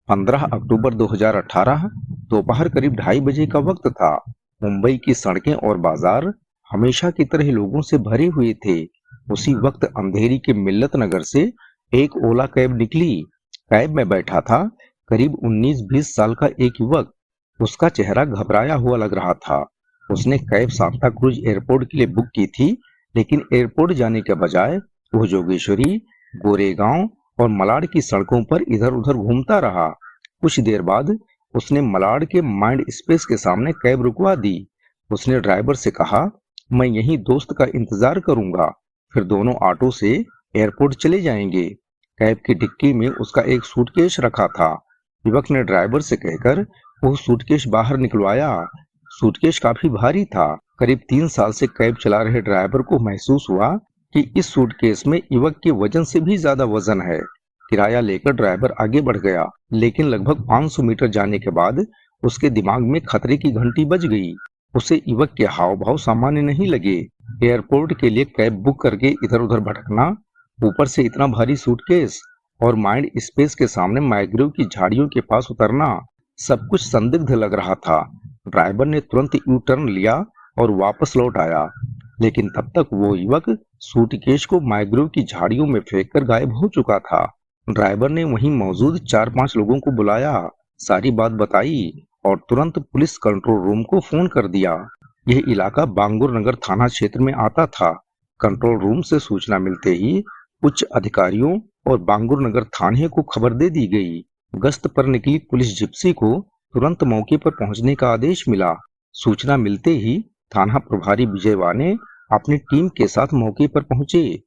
15 अक्टूबर 2018 दोपहर करीब 2:30 बजे का वक्त था। मुंबई की सड़कें और बाजार हमेशा की तरह लोगों से भरे हुए थे। उसी वक्त अंधेरी के मिल्लत नगर से एक ओला कैब निकली। कैब में बैठा था करीब 19-20 साल का एक युवक। उसका चेहरा घबराया हुआ लग रहा था। उसने कैब सांता क्रूज एयरपोर्ट के लिए बुक की थी, लेकिन एयरपोर्ट जाने के बजाय वो जोगेश्वरी, गोरेगांव और मलाड की सड़कों पर इधर-उधर घूमता रहा। कुछ देर बाद उसने मलाड के माइंड स्पेस के सामने कैब रुकवा दी। उसने ड्राइवर से कहा, मैं यहीं दोस्त का इंतजार करूंगा, फिर दोनों ऑटो से एयरपोर्ट चले जाएंगे। कैब की डिक्की में उसका एक सूटकेस रखा था। युवक ने ड्राइवर से कहकर वो सूटकेस बाहर निकलवाया। सूटकेस काफी भारी था। करीब 3 साल से कैब चला रहे ड्राइवर को महसूस हुआ कि इस सूटकेस में युवक के वजन से भी ज्यादा वजन है। किराया लेकर ड्राइवर आगे बढ़ गया, लेकिन लगभग 500 मीटर जाने के बाद उसके दिमाग में खतरे की घंटी बज गई। उसे युवक के हाव भाव सामान्य नहीं लगे। एयरपोर्ट के लिए कैब बुक करके इधर उधर भटकना, ऊपर से इतना भारी सूटकेस और माइंड स्पेस के सामने मैग्रोव की झाड़ियों के पास उतरना, सब कुछ संदिग्ध लग रहा था। ड्राइवर ने तुरंत यू टर्न लिया और वापस लौट आया, लेकिन तब तक वो युवक सूटकेस को मैग्रोव की झाड़ियों में फेंककर गायब हो चुका था। ड्राइवर ने वहीं मौजूद 4-5 लोगों को बुलाया, सारी बात बताई और तुरंत पुलिस कंट्रोल रूम को फोन कर दिया। यह इलाका बांगुर नगर थाना क्षेत्र में आता था। कंट्रोल रूम से सूचना मिलते ही उच्च अधिकारियों और बांगुर नगर थाने को खबर दे दी गई। गश्त पर निकली पुलिस जिप्सी को तुरंत मौके पर पहुंचने का आदेश मिला। सूचना मिलते ही थाना प्रभारी विजयवा ने अपनी टीम के साथ मौके पर पहुंचे।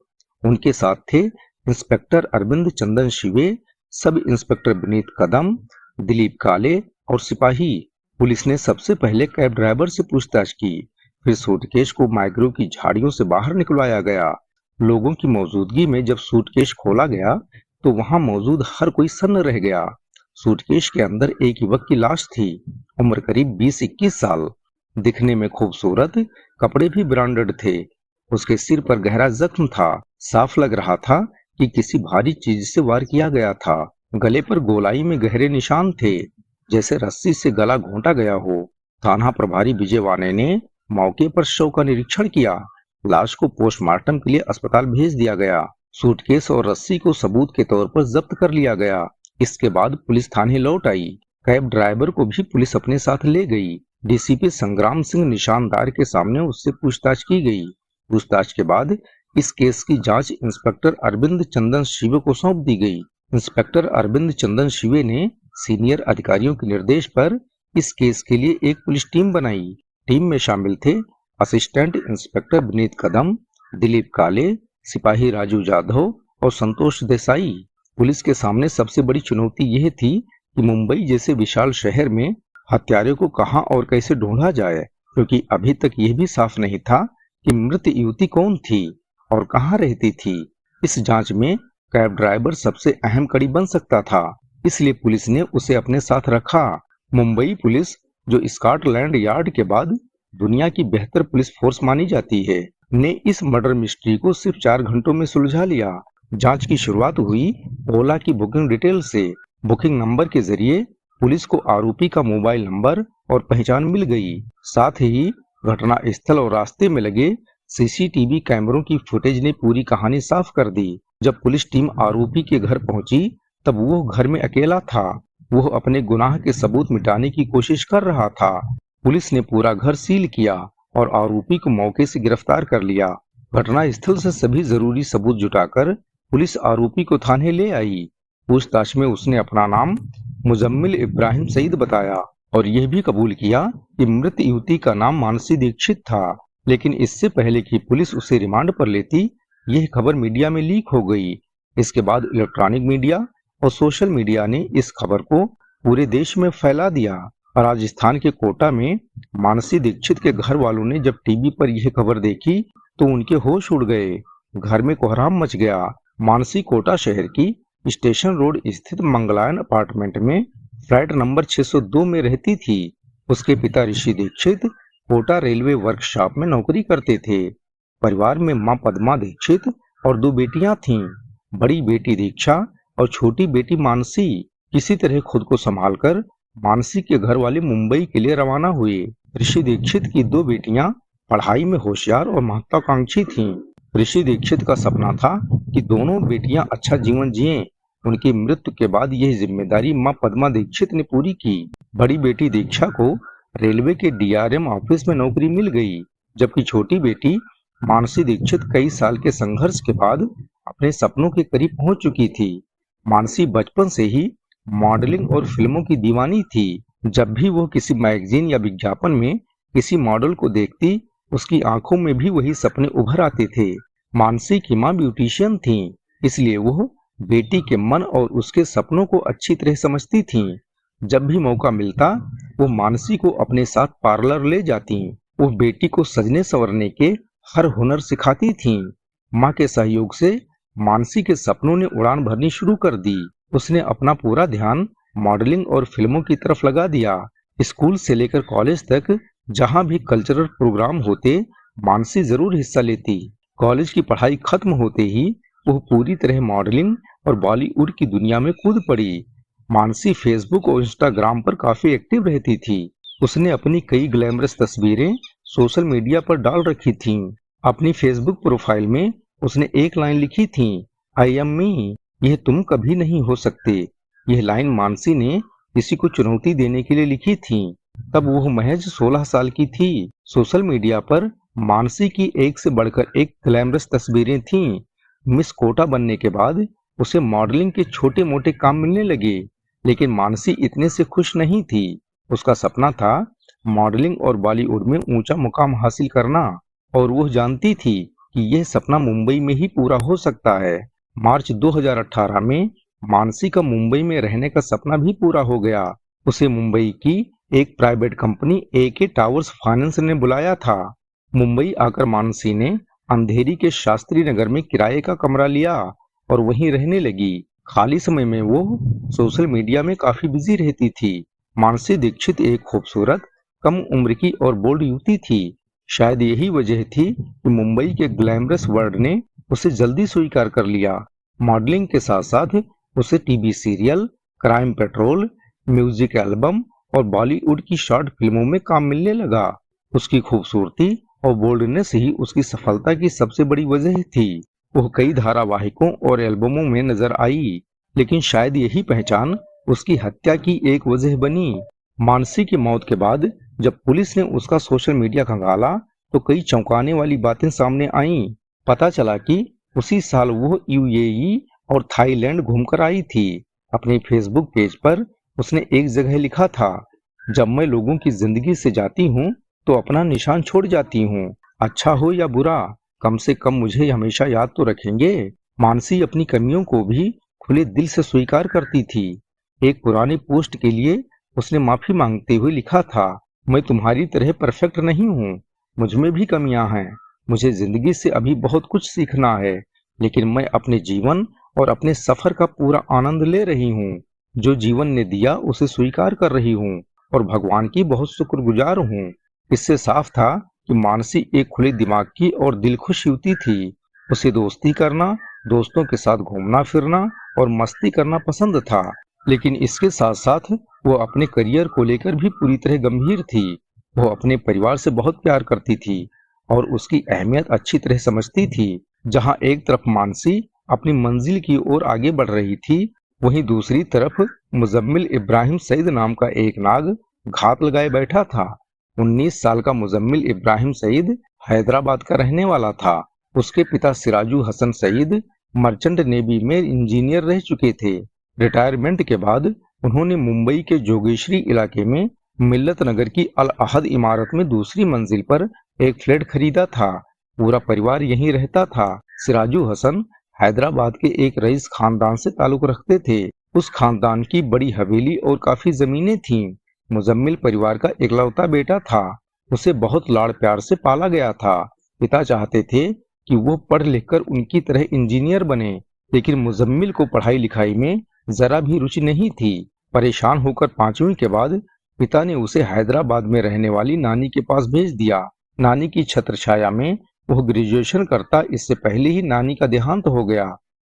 उनके साथ थे इंस्पेक्टर अरविंद चंदन शिवे, सब इंस्पेक्टर विनीत कदम, दिलीप काले और सिपाही। पुलिस ने सबसे पहले कैब ड्राइवर से पूछताछ की, फिर सूटकेस को मैग्रोव की झाड़ियों से बाहर निकलवाया गया। लोगों की मौजूदगी में जब सूटकेस खोला गया तो वहां मौजूद हर कोई सन्न रह गया। सूटकेस के अंदर एक युवक की लाश थी, उम्र करीब 20-21 साल, दिखने में खूबसूरत, कपड़े भी ब्रांडेड थे। उसके सिर पर गहरा जख्म था। साफ लग रहा था कि किसी भारी चीज से वार किया गया था। गले पर गोलाई में गहरे निशान थे, जैसे रस्सी से गला घोंटा गया हो। थाना प्रभारी विजय वाने ने मौके पर शव का निरीक्षण किया। लाश को पोस्टमार्टम के लिए अस्पताल भेज दिया गया। सूटकेस और रस्सी को सबूत के तौर पर जब्त कर लिया गया। इसके बाद पुलिस थाने लौट आई। कैब ड्राइवर को भी पुलिस अपने साथ ले गई। डीसीपी संग्राम सिंह निशानदार के सामने उससे पूछताछ की गई। पूछताछ के बाद इस केस की जांच इंस्पेक्टर अरविंद चंदन शिवे को सौंप दी गई। इंस्पेक्टर अरविंद चंदन शिवे ने सीनियर अधिकारियों के निर्देश पर इस केस के लिए एक पुलिस टीम बनाई। टीम में शामिल थे असिस्टेंट इंस्पेक्टर विनीत कदम, दिलीप काले, सिपाही राजू जाधव और संतोष देसाई। पुलिस के सामने सबसे बड़ी चुनौती यह थी कि मुंबई जैसे विशाल शहर में हत्यारे को कहां और कैसे ढूंढा जाए, क्योंकि अभी तक यह भी साफ नहीं था कि मृत युवती कौन थी और कहां रहती थी। इस जांच में कैब ड्राइवर सबसे अहम कड़ी बन सकता था, इसलिए पुलिस ने उसे अपने साथ रखा। मुंबई पुलिस, जो स्कॉटलैंड यार्ड के बाद दुनिया की बेहतर पुलिस फोर्स मानी जाती है, ने इस मर्डर मिस्ट्री को सिर्फ 4 घंटों में सुलझा लिया। जांच की शुरुआत हुई ओला की बुकिंग डिटेल से। बुकिंग नंबर के जरिए पुलिस को आरोपी का मोबाइल नंबर और पहचान मिल गई। साथ ही घटना स्थल और रास्ते में लगे सीसीटीवी कैमरों की फुटेज ने पूरी कहानी साफ कर दी। जब पुलिस टीम आरोपी के घर पहुंची तब वो घर में अकेला था। वो अपने गुनाह के सबूत मिटाने की कोशिश कर रहा था। पुलिस ने पूरा घर सील किया और आरोपी को मौके से गिरफ्तार कर लिया। घटना स्थल से सभी जरूरी सबूत जुटाकर पुलिस आरोपी को थाने ले आई। पूछताछ में उसने अपना नाम मुजम्मिल इब्राहिम सईद बताया और यह भी कबूल किया कि मृत युवती का नाम मानसी दीक्षित था। लेकिन इससे पहले कि पुलिस उसे रिमांड पर लेती, यह खबर मीडिया में लीक हो गई। इसके बाद इलेक्ट्रॉनिक मीडिया और सोशल मीडिया ने इस खबर को पूरे देश में फैला दिया। राजस्थान के कोटा में मानसी दीक्षित के घर वालों ने जब टीवी पर यह खबर देखी तो उनके होश उड़ गए। घर में कोहराम मच गया। मानसी कोटा शहर की स्टेशन रोड स्थित मंगलायन अपार्टमेंट में फ्लैट नंबर 602 में रहती थी। उसके पिता ऋषि दीक्षित कोटा रेलवे वर्कशॉप में नौकरी करते थे। परिवार में मां पद्मा दीक्षित और 2 बेटियां थीं, बड़ी बेटी दीक्षा और छोटी बेटी मानसी। किसी तरह खुद को संभालकर मानसी के घर वाले मुंबई के लिए रवाना हुए। ऋषि दीक्षित की दो बेटियां पढ़ाई में होशियार और महत्वाकांक्षी थीं। ऋषि दीक्षित का सपना था कि दोनों बेटियां अच्छा जीवन जिएं। उनकी मृत्यु के बाद यह जिम्मेदारी मां पद्मा दीक्षित ने पूरी की। बड़ी बेटी दीक्षा को रेलवे के डीआरएम ऑफिस में नौकरी मिल गई, जबकि छोटी बेटी मानसी दीक्षित कई साल के संघर्ष के बाद अपने सपनों के करीब पहुंच चुकी थी। मानसी बचपन से ही मॉडलिंग और फिल्मों की दीवानी थी। जब भी वो किसी मैगजीन या विज्ञापन में किसी मॉडल को देखती, उसकी आंखों में भी वही सपने उभर आते थे। मानसी की मां ब्यूटिशियन थीं, इसलिए वो बेटी के मन और उसके सपनों को अच्छी तरह समझती थीं। जब भी मौका मिलता, वो मानसी को अपने साथ पार्लर ले जाती। वो बेटी को सजने संवरने के हर हुनर सिखाती थीं। मां के सहयोग से मानसी के सपनों ने उड़ान भरनी शुरू कर दी। उसने अपना पूरा ध्यान मॉडलिंग और फिल्मों की तरफ लगा दिया। स्कूल से लेकर कॉलेज तक जहां भी कल्चरल प्रोग्राम होते, मानसी जरूर हिस्सा लेती। कॉलेज की पढ़ाई खत्म होते ही वो पूरी तरह मॉडलिंग और बॉलीवुड की दुनिया में कूद पड़ी। मानसी फेसबुक और इंस्टाग्राम पर काफी एक्टिव रहती थी। उसने अपनी कई ग्लैमरस तस्वीरें सोशल मीडिया पर डाल रखी थीं। अपनी फेसबुक प्रोफाइल में उसने एक लाइन लिखी थी, आई एम मी, यह तुम कभी नहीं हो सकते। यह लाइन मानसी ने किसी को चुनौती देने के लिए लिखी थी। तब वो महज 16 साल की थी। सोशल मीडिया पर मानसी की एक से बढ़कर एक ग्लैमरस तस्वीरें थीं। मिस कोटा बनने के बाद उसे मॉडलिंग के छोटे मोटे काम मिलने लगे, लेकिन मानसी इतने से खुश नहीं थी। उसका सपना था मॉडलिंग और बॉलीवुड में ऊंचा मुकाम हासिल करना, और वो जानती थी कि यह सपना मुंबई में ही पूरा हो सकता है। मार्च 2018 में मानसी का मुंबई में रहने का सपना भी पूरा हो गया। उसे मुंबई की एक प्राइवेट कंपनी एके टावर्स फाइनेंस ने बुलाया था। मुंबई आकर मानसी ने अंधेरी के शास्त्री नगर में किराए का कमरा लिया और वहीं रहने लगी। खाली समय में वो सोशल मीडिया में काफी बिजी रहती थी। मानसी दीक्षित एक खूबसूरत, कम उम्र की और बोल्ड युवती थी। शायद यही वजह थी कि मुंबई के ग्लैमरस वर्ल्ड ने उसे जल्दी स्वीकार कर लिया। मॉडलिंग के साथ साथ उसे TV serial, crime petrol, music album और बॉलीवुड की शॉर्ट फिल्मों में काम मिलने लगा। उसकी खूबसूरती और बोल्डनेस ही उसकी सफलता की सबसे बड़ी वजह थी। वो कई धारावाहिकों और एल्बमों में नजर आई, लेकिन शायद यही पहचान उसकी हत्या की एक वजह बनी। मानसी की मौत के बाद जब पुलिस ने उसका सोशल मीडिया खंगाला, तो कई चौंकाने वाली बातें सामने आईं। पता चला कि उसी साल वो यूएई और थाईलैंड घूमकर आई थी। अपने फेसबुक पेज पर उसने एक जगह लिखा था, जब मैं लोगों की जिंदगी से जाती हूँ तो अपना निशान छोड़ जाती हूँ। अच्छा हो या बुरा, कम से कम मुझे हमेशा याद तो रखेंगे। मानसी अपनी कमियों को भी खुले दिल से स्वीकार करती थी। एक पुराने पोस्ट के लिए उसने माफी मांगते हुए लिखा था, मैं तुम्हारी तरह परफेक्ट नहीं हूँ, मुझ में भी कमियां हैं। मुझे जिंदगी से अभी बहुत कुछ सीखना है, लेकिन मैं अपने जीवन और अपने सफर का पूरा आनंद ले रही हूँ। जो जीवन ने दिया उसे स्वीकार कर रही हूँ और भगवान की बहुत शुक्रगुजार हूँ। इससे साफ था कि मानसी एक खुले दिमाग की और दिलखुश युवती थी। उसे दोस्ती करना, दोस्तों के साथ घूमना फिरना और मस्ती करना पसंद था, लेकिन इसके साथ साथ वो अपने करियर को लेकर भी पूरी तरह गंभीर थी। वो अपने परिवार से बहुत प्यार करती थी और उसकी अहमियत अच्छी तरह समझती थी। जहां एक तरफ मानसी अपनी मंजिल की ओर आगे बढ़ रही थी, वहीं दूसरी तरफ मुजम्मिल इब्राहिम सईद नाम का एक नाग घात लगाए बैठा था। 19 साल का मुजम्मिल इब्राहिम सईद हैदराबाद का रहने वाला था। उसके पिता सिराजू हसन सईद मर्चेंट नेवी में इंजीनियर रह चुके थे। रिटायरमेंट के बाद उन्होंने मुंबई के जोगेश्वरी इलाके में मिल्लत नगर की अल अहद इमारत में दूसरी मंजिल पर एक फ्लैट खरीदा था। पूरा परिवार यहीं रहता था। सिराजू हसन हैदराबाद के एक रईस खानदान से ताल्लुक रखते थे। उस खानदान की बड़ी हवेली और काफी जमीनें थीं। मुजम्मिल परिवार का इकलौता बेटा था। उसे बहुत लाड़ प्यार से पाला गया था। पिता चाहते थे कि वो पढ़ लिखकर उनकी तरह इंजीनियर बने, लेकिन मुजम्मिल को पढ़ाई लिखाई में जरा भी रुचि नहीं थी। परेशान होकर 5वीं के बाद पिता ने उसे हैदराबाद में रहने वाली नानी के पास भेज दिया। नानी की छत्रछाया में वो ग्रेजुएशन करता, इससे पहले ही नानी का देहांत हो गया।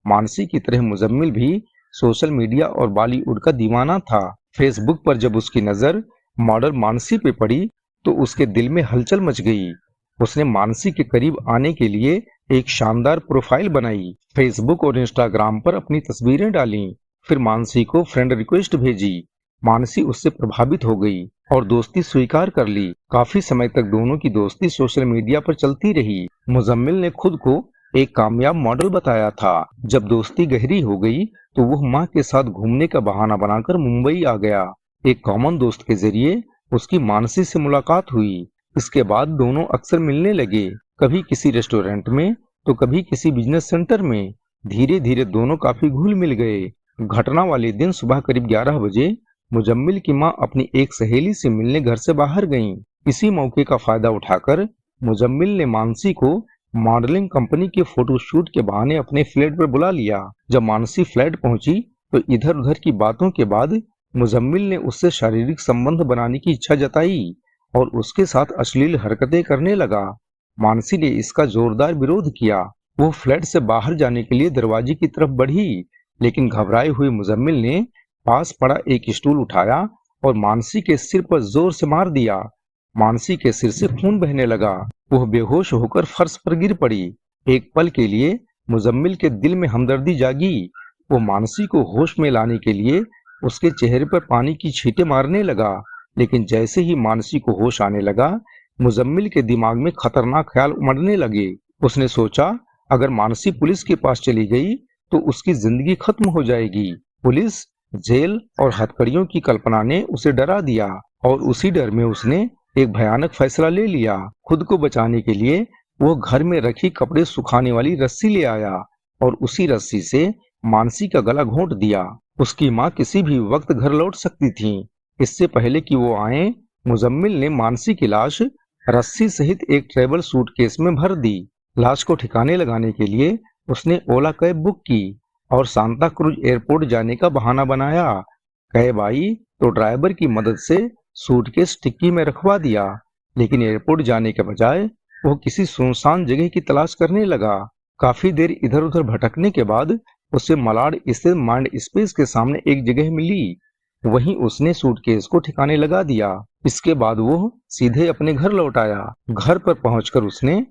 मानसी की तरह मुजम्मिल भी सोशल मीडिया और बॉलीवुड का दीवाना था। फेसबुक पर जब उसकी नजर मॉडल मानसी पे पड़ी तो उसके दिल में हलचल मच गई। उसने मानसी के करीब आने के लिए एक शानदार प्रोफाइल बनाई, फेसबुक और इंस्टाग्राम पर अपनी तस्वीरें डालीं, फिर मानसी को फ्रेंड रिक्वेस्ट भेजी। मानसी उससे प्रभावित हो गई और दोस्ती स्वीकार कर ली। काफी समय तक दोनों की दोस्ती सोशल मीडिया पर चलती रही। मुजम्मिल ने खुद को एक कामयाब मॉडल बताया था। जब दोस्ती गहरी हो गई तो वह मां के साथ घूमने का बहाना बनाकर मुंबई आ गया। एक कॉमन दोस्त के जरिए उसकी मानसी से मुलाकात हुई। इसके बाद दोनों अक्सर मिलने लगे, कभी किसी रेस्टोरेंट में तो कभी किसी बिजनेस सेंटर में। धीरे धीरे दोनों काफी घुल मिल गए। घटना वाले दिन सुबह करीब 11 बजे मुजम्मिल की मां अपनी एक सहेली से मिलने घर से बाहर गईं। इसी मौके का फायदा उठाकर मुजम्मिल ने मानसी को मॉडलिंग कंपनी के फोटोशूट के बहाने अपने फ्लैट पर बुला लिया। जब मानसी फ्लैट पहुंची तो इधर उधर की बातों के बाद मुजम्मिल ने उससे शारीरिक संबंध बनाने की इच्छा जताई और उसके साथ अश्लील हरकतें करने लगा। मानसी ने इसका जोरदार विरोध किया। वो फ्लैट से बाहर जाने के लिए दरवाजे की तरफ बढ़ी, लेकिन घबराए हुए मुजम्मिल ने पास पड़ा एक स्टूल उठाया और मानसी के सिर पर जोर से मार दिया। मानसी के सिर से खून बहने लगा। वह बेहोश होकर फर्श पर गिर पड़ी। एक पल के लिए मुजम्मिल के दिल में हमदर्दी जागी। वो मानसी को होश में लाने के लिए उसके चेहरे पर पानी की छींटे मारने लगा, लेकिन जैसे ही मानसी को होश आने लगा, मुजम्मिल के दिमाग में खतरनाक ख्याल उमड़ने लगे। उसने सोचा, अगर मानसी पुलिस के पास चली गई तो उसकी जिंदगी खत्म हो जाएगी। पुलिस, जेल और हथकड़ियों की कल्पना ने उसे डरा दिया और उसी डर में उसने एक भयानक फैसला ले लिया। खुद को बचाने के लिए वो घर में रखी कपड़े सुखाने वाली रस्सी ले आया और उसी रस्सी से मानसी का गला घोंट दिया। उसकी माँ किसी भी वक्त घर लौट सकती थी। इससे पहले कि वो आए, मुजम्मिल ने मानसी की लाश रस्सी सहित एक ट्रैवल सूटकेस में भर दी। लाश को ठिकाने लगाने के लिए उसने ओला कैब बुक की और सांता क्रूज एयरपोर्ट जाने का बहाना बनाया। कैब आई तो ड्राइवर की मदद से सूटकेस टिक्की में रखवा दिया, लेकिन एयरपोर्ट जाने के बजाय वो किसी सुनसान जगह की तलाश करने लगा। काफी देर इधर उधर भटकने के बाद उसे मलाड स्थित माइंड स्पेस के सामने एक जगह मिली। वहीं उसने सूटकेस को ठिकाने लगा दिया। इसके बाद वो सीधे अपने घर लौट आया। घर पर पहुंचकर उसने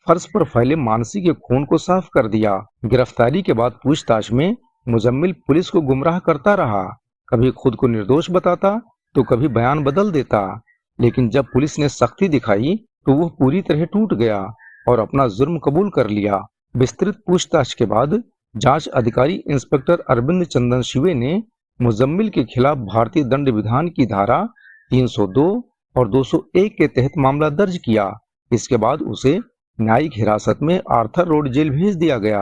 फर्श पर फैले मानसी के खून को साफ कर दिया। गिरफ्तारी के बाद पूछताछ में मुजम्मिल पुलिस को गुमराह करता रहा। कभी खुद को निर्दोष बताता तो कभी बयान बदल देता, लेकिन जब पुलिस ने सख्ती दिखाई तो वो पूरी तरह टूट गया और अपना जुर्म कबूल कर लिया। विस्तृत पूछताछ के बाद जांच अधिकारी इंस्पेक्टर अरविंद चंदन शिवे ने मुजम्मिल के खिलाफ भारतीय दंड विधान की धारा 302 और 201 के तहत मामला दर्ज किया। इसके बाद उसे न्यायिक हिरासत में आर्थर रोड जेल भेज दिया गया।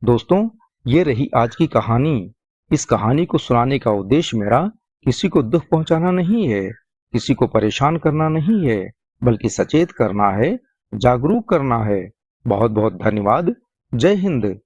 दोस्तों, ये रही आज की कहानी। इस कहानी को सुनाने का उद्देश्य मेरा किसी को दुख पहुंचाना नहीं है, किसी को परेशान करना नहीं है, बल्कि सचेत करना है, जागरूक करना है। बहुत बहुत धन्यवाद। जय हिंद।